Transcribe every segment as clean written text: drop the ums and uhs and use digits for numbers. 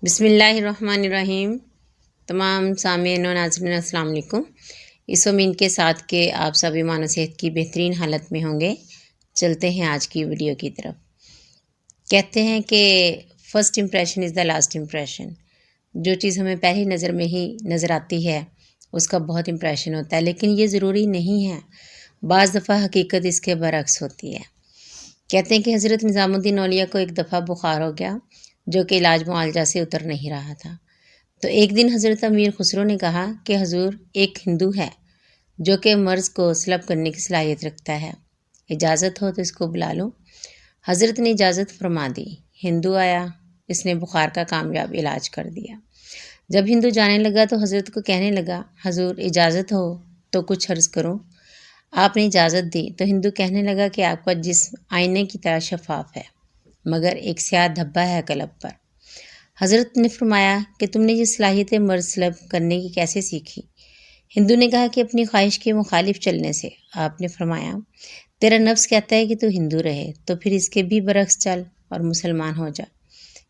بسم اللہ الرحمن الرحیم۔ تمام سامعین و ناظرین السلام علیکم۔ اس امید کے ساتھ کہ آپ سب ایمان و صحت کی بہترین حالت میں ہوں گے، چلتے ہیں آج کی ویڈیو کی طرف۔ کہتے ہیں کہ first impression is the last impression. جو چیز ہمیں پہلی نظر میں ہی نظر آتی ہے اس کا بہت امپریشن ہوتا ہے، لیکن یہ ضروری نہیں ہے، بعض دفعہ حقیقت اس کے برعکس ہوتی ہے۔ کہتے ہیں کہ حضرت نظام الدین اولیاء کو ایک دفعہ بخار ہو گیا جو کہ علاج معالجہ سے اتر نہیں رہا تھا۔ تو ایک دن حضرت امیر خسرو نے کہا کہ حضور، ایک ہندو ہے جو کہ مرض کو سلب کرنے کی صلاحیت رکھتا ہے، اجازت ہو تو اس کو بلا لو۔ حضرت نے اجازت فرما دی۔ ہندو آیا، اس نے بخار کا کامیاب علاج کر دیا۔ جب ہندو جانے لگا تو حضرت کو کہنے لگا، حضور اجازت ہو تو کچھ عرض کروں۔ آپ نے اجازت دی تو ہندو کہنے لگا کہ آپ کا جسم آئینے کی طرح شفاف ہے، مگر ایک سیاہ دھبا ہے قلب پر۔ حضرت نے فرمایا کہ تم نے یہ صلاحیت مرض سلب کرنے کی کیسے سیکھی؟ ہندو نے کہا کہ اپنی خواہش کے مخالف چلنے سے۔ آپ نے فرمایا، تیرا نفس کہتا ہے کہ تو ہندو رہے، تو پھر اس کے بھی برعکس چل اور مسلمان ہو جا۔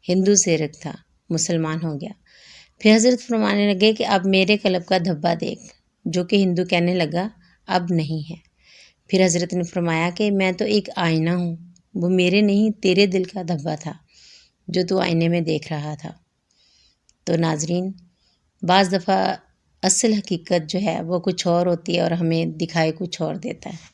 ہندو زیرک تھا، مسلمان ہو گیا۔ پھر حضرت فرمانے لگے کہ اب میرے قلب کا دھبا دیکھ، جو کہ ہندو کہنے لگا اب نہیں ہے۔ پھر حضرت نے فرمایا کہ میں تو ایک آئینہ ہوں، وہ میرے نہیں تیرے دل کا دھبا تھا جو تو آئینے میں دیکھ رہا تھا۔ تو ناظرین، بعض دفعہ اصل حقیقت جو ہے وہ کچھ اور ہوتی ہے اور ہمیں دکھائے کچھ اور دیتا ہے۔